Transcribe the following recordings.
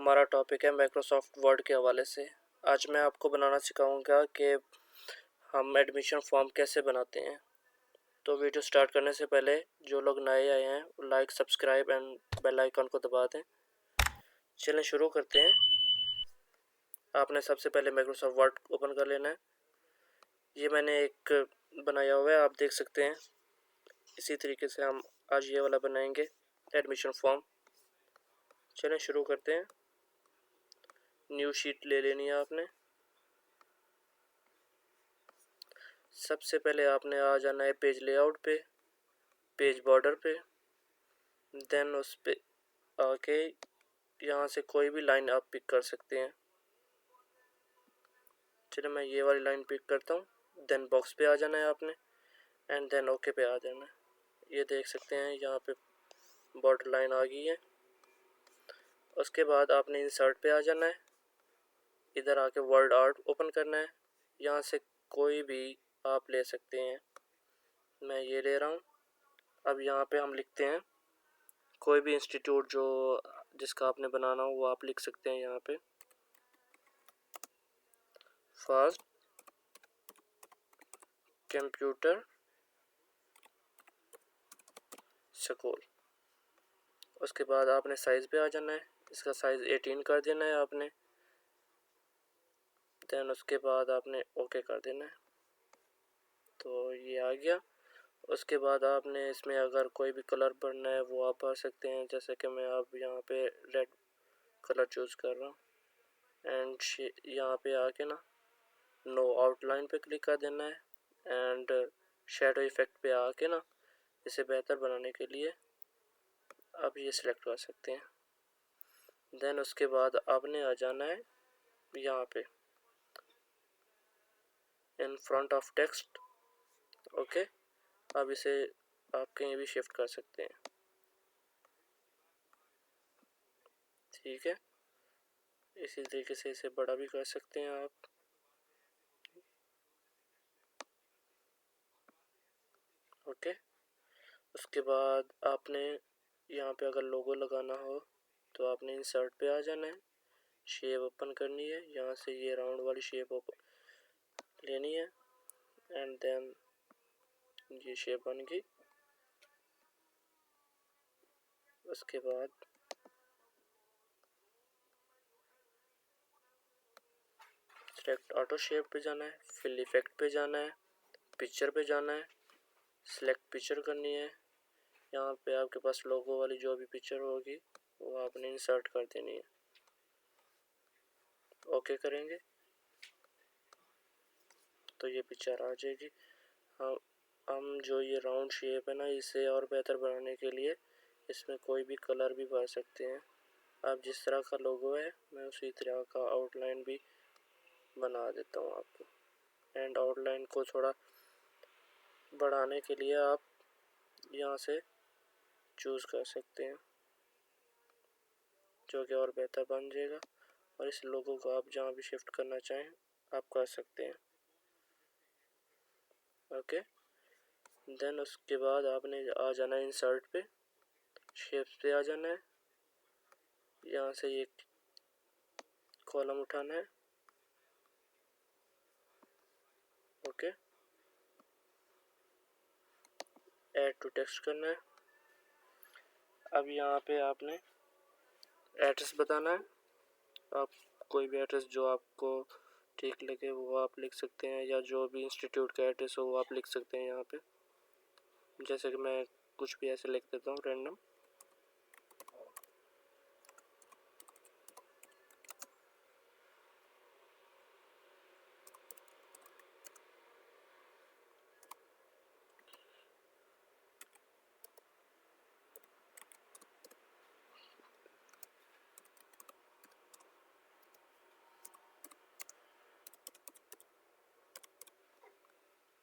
हमारा टॉपिक है Microsoft word के हवाले से। आज मैं आपको बनाना सिखाऊंगा कि हम एडमिशन फॉर्म कैसे बनाते हैं। तो वीडियो स्टार्ट करने से पहले जो लोग नए आए हैं like subscribe and bell icon को दबा दें। चलें शुरू करते हैं। आपने सबसे पहले माइक्रोसॉफ्ट वर्ड ओपन कर लेना है। ये मैंने एक बनाया हुआ है, आप देख सकते हैं। इसी तरीके से हम आज ये वाला बनाएंगे एडमिशन फॉर्म। चलें शुरू करते हैं। न्यू शीट ले लेनी है आपने। सबसे पहले आपने आ जाना है पेज लेआउट पे, पेज बॉर्डर पे। देन उस पे आके यहाँ से कोई भी लाइन आप पिक कर सकते हैं। चलिए मैं ये वाली लाइन पिक करता हूँ। देन बॉक्स पे आ जाना है आपने एंड देन ओके पे आ जाना है। ये देख सकते हैं यहाँ पे बॉर्डर लाइन आ गई है। उसके बाद आपने इंसर्ट पे आ जाना है। इधर आके वर्ड आर्ट ओपन करना है। यहाँ से कोई भी आप ले सकते हैं। मैं ये ले रहा हूँ। अब यहाँ पे हम लिखते हैं कोई भी इंस्टीट्यूट जो जिसका आपने बनाना हो वो आप लिख सकते हैं। यहाँ पे फास्ट कंप्यूटर स्कूल। उसके बाद आपने साइज़ पे आ जाना है। इसका साइज़ 18 कर देना है आपने। देन उसके बाद आपने ओके कर देना है। तो ये आ गया। उसके बाद आपने इसमें अगर कोई भी कलर भरना है वो आप भर सकते हैं। जैसे कि मैं अब यहाँ पे रेड कलर चूज़ कर रहा हूँ एंड यहाँ पे आके ना नो आउटलाइन पे क्लिक कर देना है एंड शेडो इफेक्ट पे आके ना इसे बेहतर बनाने के लिए आप ये सिलेक्ट कर सकते हैं। देन उसके बाद आपने आ जाना है यहाँ पे in front of text. Okay, अब इसे आप कहीं भी शिफ्ट कर सकते हैं। ठीक है, इसी तरीके से इसे बड़ा भी कर सकते हैं आप। ओके, उसके बाद आपने यहाँ पे अगर लोगो लगाना हो तो आपने इंसर्ट पे आ जाना है। शेप ओपन करनी है। यहाँ से ये राउंड वाली शेप ओपन लेनी है एंड देन ये शेप बन गई। उसके बाद सिलेक्ट ऑटो शेप पे जाना है, फिल इफेक्ट पे जाना है, पिक्चर पे जाना है, सिलेक्ट पिक्चर करनी है। यहाँ पे आपके पास लोगो वाली जो भी पिक्चर होगी वो आपने इंसर्ट कर देनी है। ओके करेंगे तो ये पिक्चर आ जाएगी। हम जो ये राउंड शेप है ना इसे और बेहतर बनाने के लिए इसमें कोई भी कलर भी भर सकते हैं। अब जिस तरह का लोगो है मैं उसी तरह का आउटलाइन भी बना देता हूँ आपको। एंड आउटलाइन को थोड़ा बढ़ाने के लिए आप यहाँ से चूज़ कर सकते हैं जो कि और बेहतर बन जाएगा। और इस लोगो को आप जहाँ भी शिफ्ट करना चाहें आप कर सकते हैं। ओके, देन उसके बाद आपने आ जाना है इंसर्ट पे, शेप्स पे आ जाना है। यहाँ से एक कॉलम उठाना है। ओके, ऐड टू टेक्स्ट करना है। अब यहाँ पे आपने एड्रेस बताना है। आप कोई भी एड्रेस जो आपको ठीक लगे वो आप लिख सकते हैं या जो भी इंस्टीट्यूट का एड्रेस हो वो आप लिख सकते हैं यहाँ पे। जैसे कि मैं कुछ भी ऐसे लिख देता हूँ रैंडम।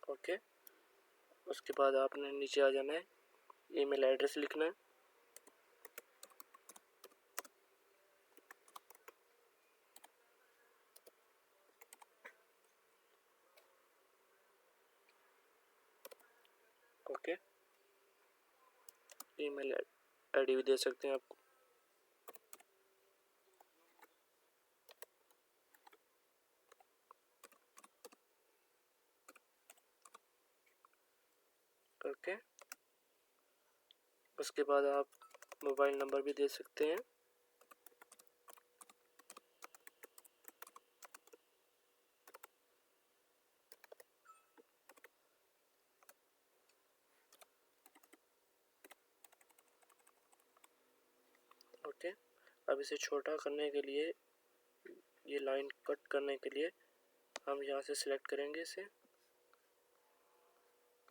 ओके, उसके बाद आपने नीचे आ जाना है, ईमेल एड्रेस लिखना है। ओके, ईमेल आईडी भी दे सकते हैं आपको। ओके, उसके बाद आप मोबाइल नंबर भी दे सकते हैं। ओके, अब इसे छोटा करने के लिए, ये लाइन कट करने के लिए हम यहाँ से सिलेक्ट करेंगे इसे।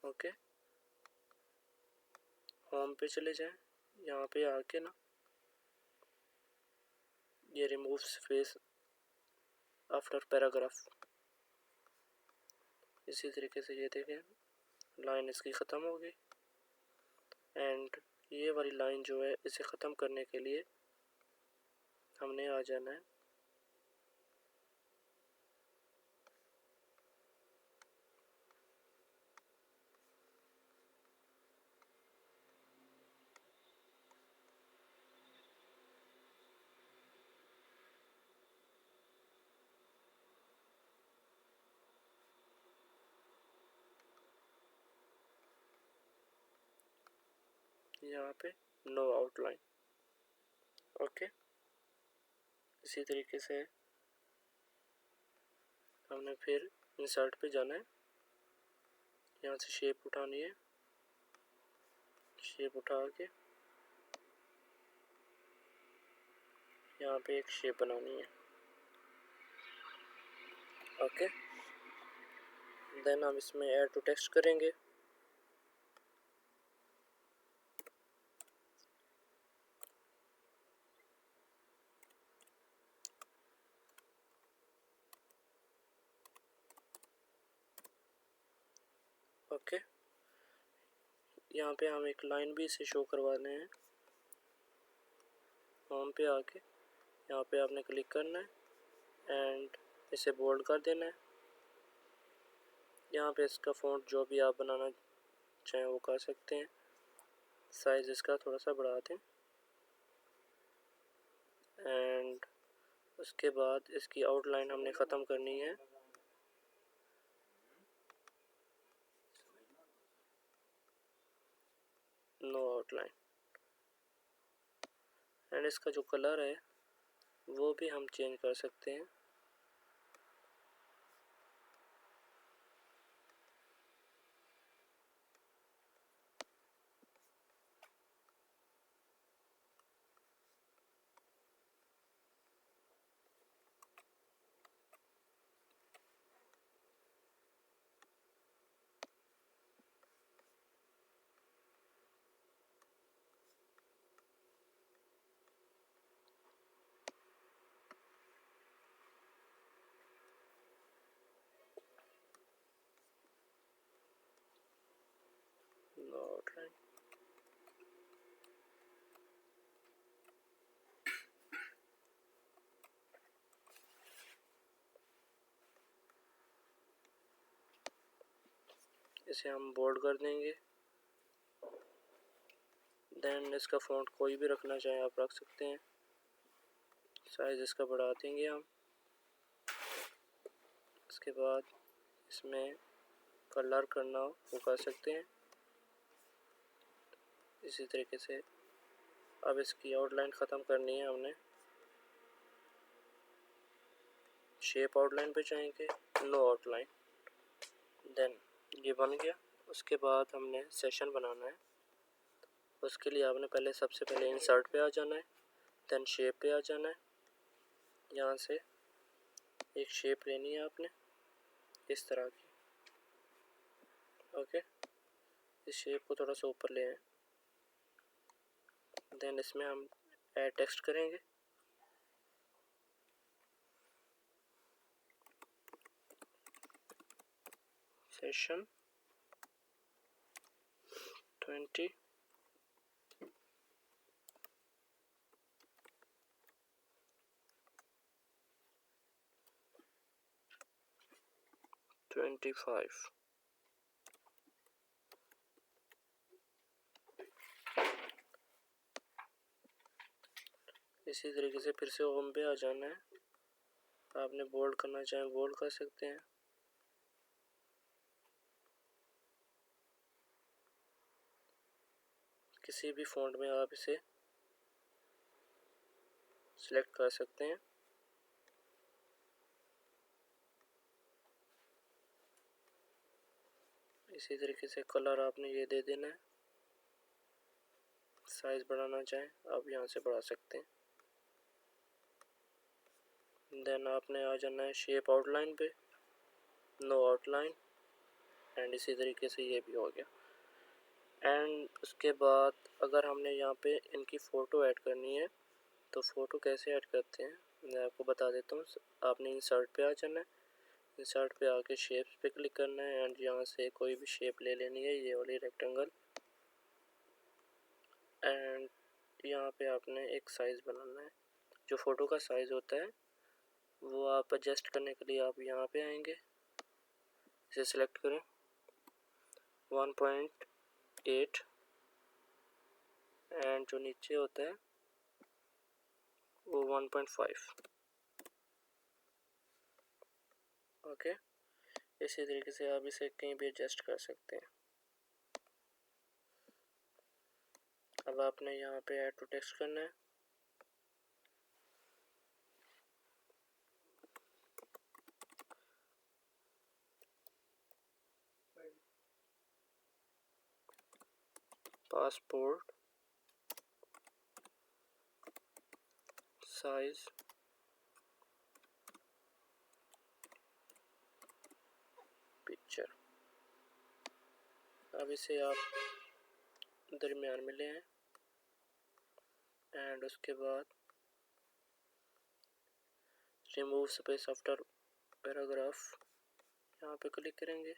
ओके, होम पे चले जाएं, यहाँ पे आके ना ये रिमूव स्पेस आफ्टर पैराग्राफ, इसी तरीके से ये देखें लाइन इसकी ख़त्म हो गई। एंड ये वाली लाइन जो है इसे ख़त्म करने के लिए हमने आ जाना है यहाँ पे नो आउटलाइन। ओके, इसी तरीके से हमने फिर इंसर्ट पे जाना है, यहाँ से शेप उठानी है, शेप उठा के यहाँ पे एक शेप बनानी है। ओके, देन हम इसमें ऐड टू टेक्स्ट करेंगे। ओके, यहाँ पे हम एक लाइन भी इसे शो करवाने हैं। होम पे आके यहाँ पे आपने क्लिक करना है एंड इसे बोल्ड कर देना है। यहाँ पे इसका फ़ॉन्ट जो भी आप बनाना चाहें वो कर सकते हैं, साइज़ इसका थोड़ा सा बढ़ा दें। एंड उसके बाद इसकी आउटलाइन हमने ख़त्म करनी है। No outline. एंड इसका जो कलर है वो भी हम चेंज कर सकते हैं। No outline. इसे हम बोल्ड कर देंगे। देन इसका फ़ॉन्ट कोई भी रखना चाहें आप रख सकते हैं। साइज़ इसका बढ़ा देंगे हम। इसके बाद इसमें कलर करना हो वो कर सकते हैं। इसी तरीके से अब इसकी आउटलाइन ख़त्म करनी है हमने। शेप आउटलाइन पे जाएंगे, नो आउटलाइन। देन ये बन गया। उसके बाद हमने सेशन बनाना है। उसके लिए आपने सबसे पहले इंसर्ट पे आ जाना है, देन शेप पे आ जाना है। यहाँ से एक शेप लेनी है आपने इस तरह की। ओके, इस शेप को थोड़ा सा ऊपर ले आए। देन इसमें हम ऐड टेक्स्ट करेंगे। सेशन 20 25। इसी तरीके से फिर से होम पे आ जाना है। आपने बोल्ड करना चाहें बोल्ड कर सकते हैं। किसी भी फ़ॉन्ट में आप इसे सिलेक्ट कर सकते हैं। इसी तरीके से कलर आपने ये दे देना है। साइज़ बढ़ाना चाहें आप यहाँ से बढ़ा सकते हैं। देन आपने आ जाना है शेप आउटलाइन पे, नो आउटलाइन, एंड इसी तरीके से ये भी हो गया। एंड उसके बाद अगर हमने यहाँ पे इनकी फ़ोटो ऐड करनी है तो फ़ोटो कैसे ऐड करते हैं मैं आपको बता देता हूँ। आपने इंसर्ट पे आ जाना है, इंसर्ट पे आके शेप्स पे क्लिक करना है एंड यहाँ से कोई भी शेप ले लेनी है, ये वाली रेक्टेंगल, एंड यहाँ पे आपने एक साइज़ बनाना है। जो फ़ोटो का साइज़ होता है वो आप एडजस्ट करने के लिए आप यहाँ पे आएंगे, इसे सिलेक्ट करें 1.8 एंड जो नीचे होता है वो 1.5। ओके, इसी तरीके से आप इसे कहीं भी एडजस्ट कर सकते हैं। अब आपने यहाँ पे ऐड टू टेक्स्ट करना है। Passport size picture. अब इसे आप दरमियान में ले आए एंड उसके बाद रिमूव स्पेस आफ्टर पैराग्राफ यहाँ पे क्लिक करेंगे,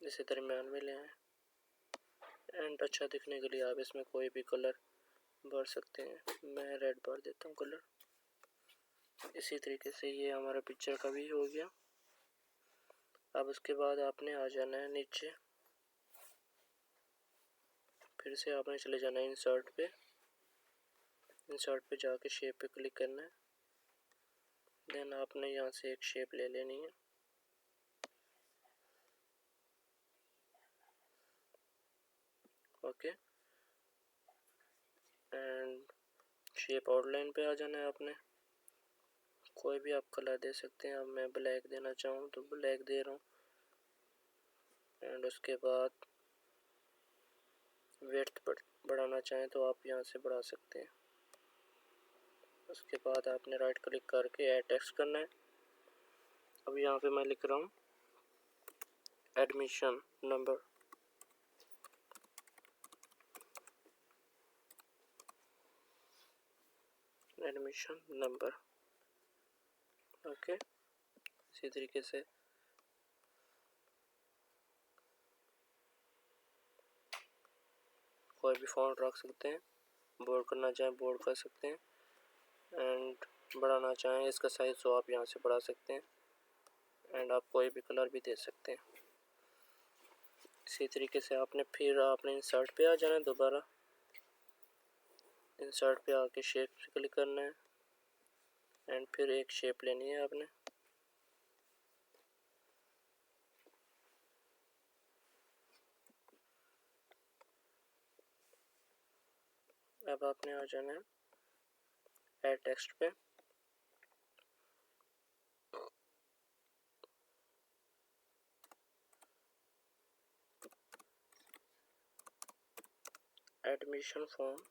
इसे दरमियान में ले आए एंड अच्छा दिखने के लिए आप इसमें कोई भी कलर भर सकते हैं। मैं रेड भर देता हूँ कलर। इसी तरीके से ये हमारा पिक्चर का भी हो गया। अब उसके बाद आपने आ जाना है नीचे, फिर से आपने चले जाना है इंसर्ट पे, इंसर्ट पे जाके शेप पे क्लिक करना है। देन आपने यहाँ से एक शेप ले लेनी है। ओके, एंड शेप आउटलाइन पे आ जाना है। आपने कोई भी आप कलर दे सकते हैं। अब मैं ब्लैक देना चाहूँ तो ब्लैक दे रहा हूँ एंड उसके बाद विड्थ बढ़ाना चाहें तो आप यहाँ से बढ़ा सकते हैं। उसके बाद आपने राइट क्लिक करके ऐड टेक्स्ट करना है। अब यहाँ पे मैं लिख रहा हूँ admission number, admission number. Okay, इसी तरीके से कोई भी फॉन्ट रख सकते हैं। बोल्ड करना चाहें बोल्ड कर सकते हैं एंड बढ़ाना चाहें इसका साइज तो आप यहाँ से बढ़ा सकते हैं एंड आप कोई भी कलर भी दे सकते हैं। इसी तरीके से आपने इंसर्ट पे आ जाना है। दोबारा इंसर्ट पे आके शेप पे क्लिक करना है एंड फिर एक शेप लेनी है आपने। अब आपने आ जाना है ऐड टेक्स्ट पे, admission form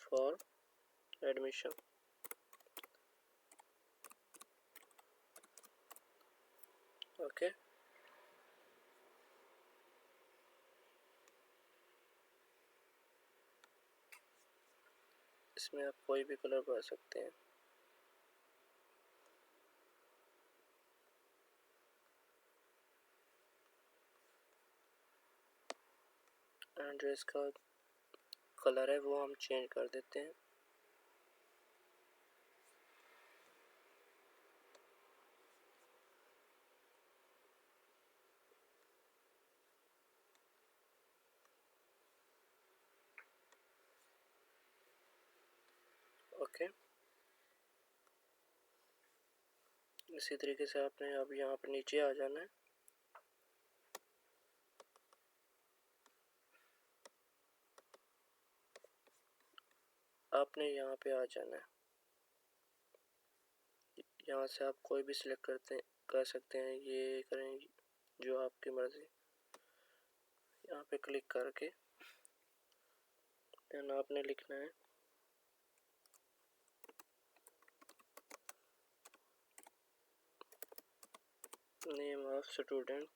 for admission. Okay, इसमें आप कोई भी कलर भर सकते हैं एंड जो इसका कलर है वो हम चेंज कर देते हैं। ओके, इसी तरीके से आपने अब यहाँ पे नीचे आ जाना है। आपने यहाँ पे आ जाना है। यहाँ से आप कोई भी सिलेक्ट कर सकते हैं, ये करें जो आपकी मर्ज़ी। यहाँ पे क्लिक करके देन आपने लिखना है name of student,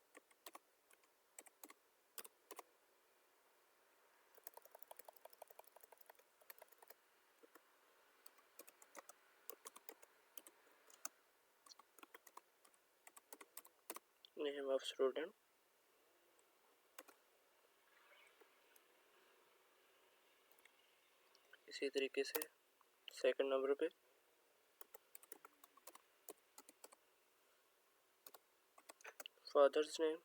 name of student. इसी तरीके से सेकंड नंबर पे फादर्स नेम,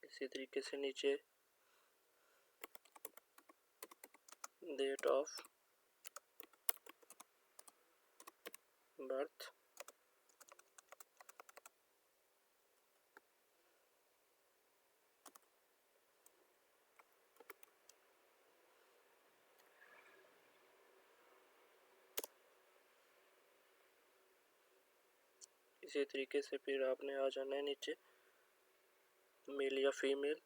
इसी तरीके से नीचे डेट ऑफ बर्थ, इसी तरीके से फिर आपने आ जाना है नीचे मेल या फीमेल,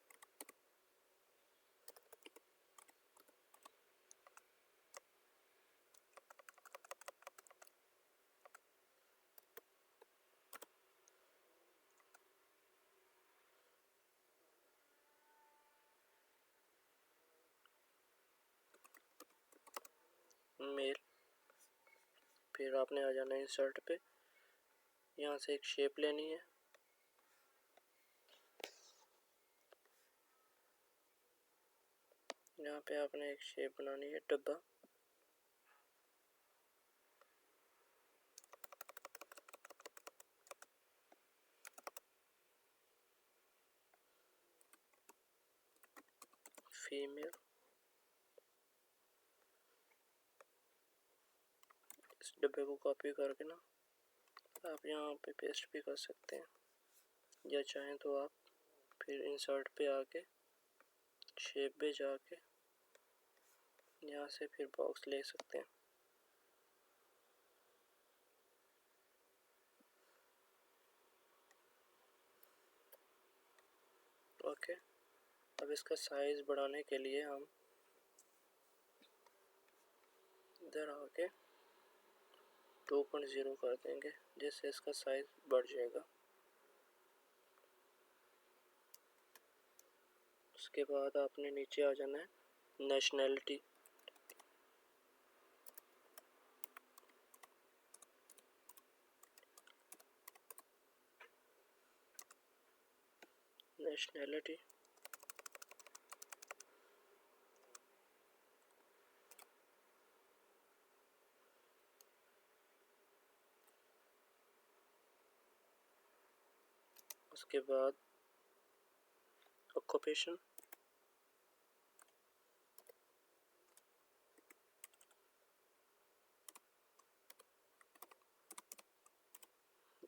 मेल। फिर आपने आ जाना है इंसर्ट पे। यहाँ से एक शेप लेनी है, यहाँ पे आपने एक शेप बनानी है डब्बा। फीमेल, इस डब्बे को कॉपी करके ना आप यहाँ पे पेस्ट भी कर सकते हैं, या चाहें तो आप फिर इंसर्ट पे आके शेप पे जाके यहाँ से फिर बॉक्स ले सकते हैं। ओके, अब इसका साइज बढ़ाने के लिए हम इधर आके 2.0 कर देंगे, जिससे इसका साइज बढ़ जाएगा। उसके बाद आपने नीचे आ जाना है नेशनैलिटी, नेशनैलिटी। उसके बाद ऑक्यूपेशन,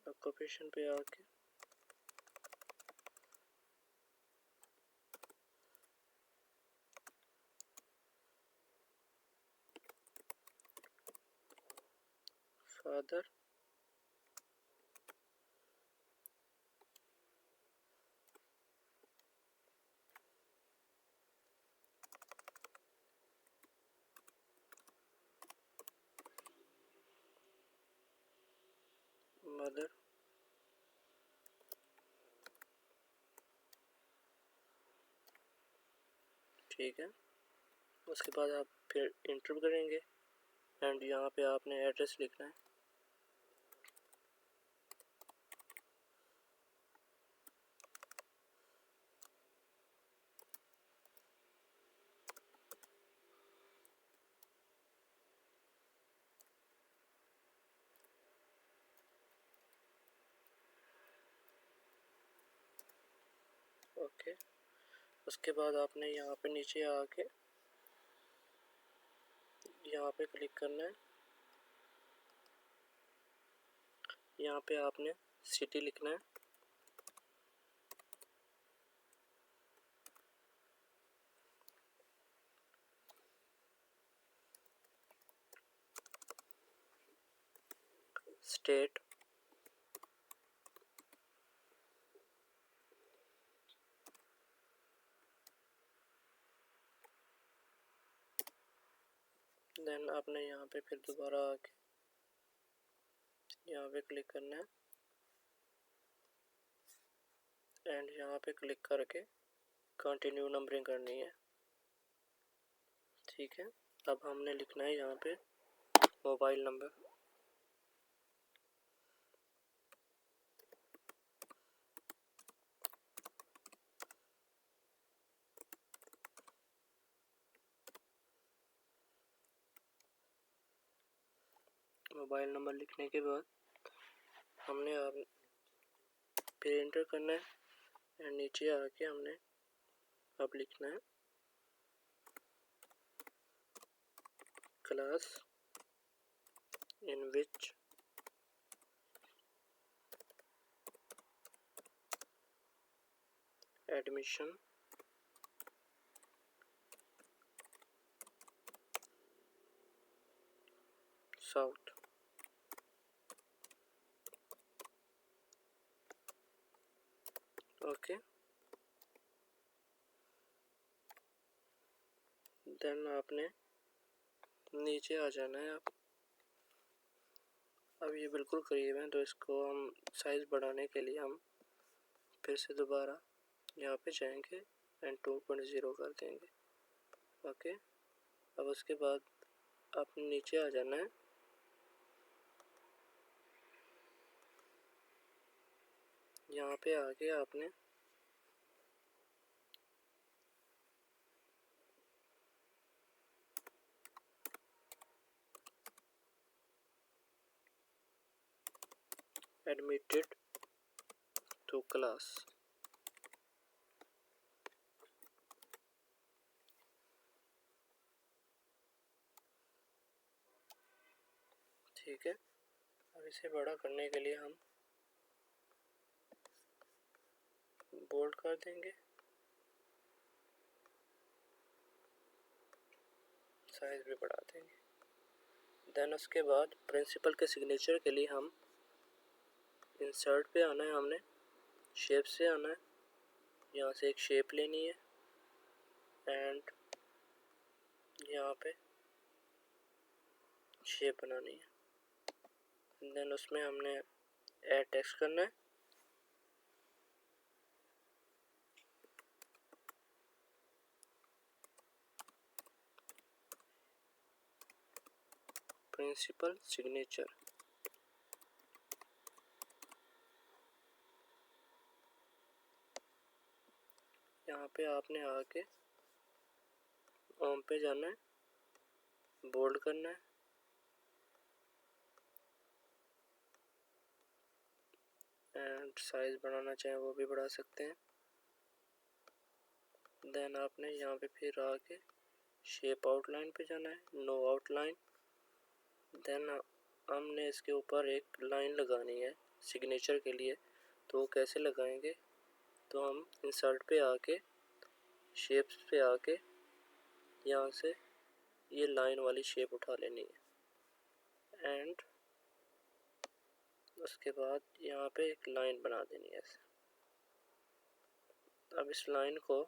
ऑक्यूपेशन पे आके फादर, मदर, ठीक है। उसके बाद आप फिर इंटर करेंगे एंड यहाँ पे आपने एड्रेस लिखना है। ओके, उसके बाद आपने यहाँ पे नीचे आके यहाँ पे क्लिक करना है। यहाँ पे आपने सिटी लिखना है। स्टेट, देन आपने यहाँ पे फिर दोबारा आके यहाँ पे क्लिक करना है एंड यहाँ पे क्लिक करके कंटिन्यू नंबरिंग करनी है। ठीक है, अब हमने लिखना है यहाँ पे मोबाइल नंबर। मोबाइल नंबर लिखने के बाद हमने फिर एंटर करना है एंड नीचे आके हमने अब लिखना है class in which admission south. Okay, then आपने नीचे आ जाना है। अब ये बिल्कुल करीब है तो इसको हम साइज़ बढ़ाने के लिए हम फिर से दोबारा यहाँ पे जाएंगे एंड 2.0 कर देंगे। ओके, अब उसके बाद आपने नीचे आ जाना है। यहाँ पे आके आपने एडमिटेड टू क्लास, ठीक है। अब इसे बड़ा करने के लिए हम बोल्ड कर देंगे, साइज भी बढ़ा देंगे। देन उसके बाद प्रिंसिपल के सिग्नेचर के लिए हम इंसर्ट पे आना है, हमने शेप से आना है। यहाँ से एक शेप लेनी है एंड यहाँ पे शेप बनानी है। देन उसमें हमने ऐड टेक्स्ट करना है। प्रिंसिपल सिग्नेचर, यहाँ पे आपने आके होम पे जाना है, बोल्ड करना है एंड साइज बढ़ाना चाहें वो भी बढ़ा सकते हैं। देन आपने यहाँ पे फिर आके शेप आउटलाइन पे जाना है, नो आउटलाइन। देन हमने इसके ऊपर एक लाइन लगानी है सिग्नेचर के लिए, तो वो कैसे लगाएंगे, तो हम इंसर्ट पे आके शेप्स पे आके यहाँ से ये लाइन वाली शेप उठा लेनी है एंड उसके बाद यहाँ पे एक लाइन बना देनी है ऐसे। अब इस लाइन को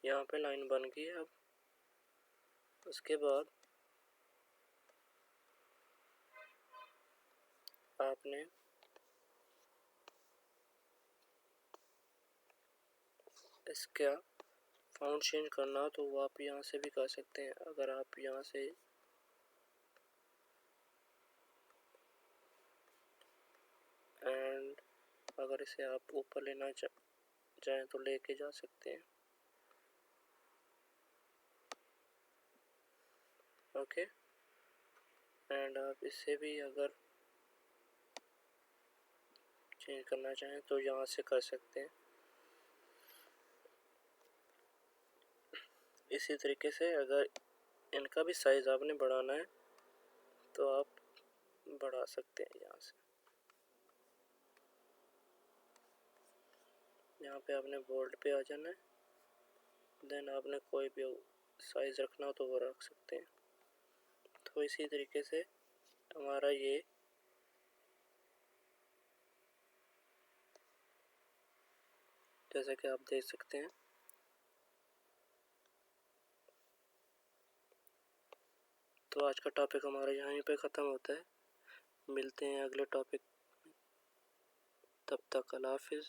यहाँ पे लाइन बन गई है। अब उसके बाद आपने इसका फाउंड चेंज करना हो तो वो आप यहाँ से भी कर सकते हैं। अगर आप यहाँ से एंड अगर इसे आप ऊपर लेना चाहें तो लेके जा सकते हैं। ओके, एंड आप इससे भी अगर चेंज करना चाहें तो यहाँ से कर सकते हैं। इसी तरीके से अगर इनका भी साइज़ आपने बढ़ाना है तो आप बढ़ा सकते हैं। यहाँ से यहाँ पे आपने बोल्ड पे आ जाना है, देन आपने कोई भी साइज़ रखना हो तो वो रख सकते हैं। तो इसी तरीके से हमारा ये जैसा कि आप देख सकते हैं। तो आज का टॉपिक हमारा यहीं पे ख़त्म होता है। मिलते हैं अगले टॉपिक, तब तक अल्लाह हाफिज़।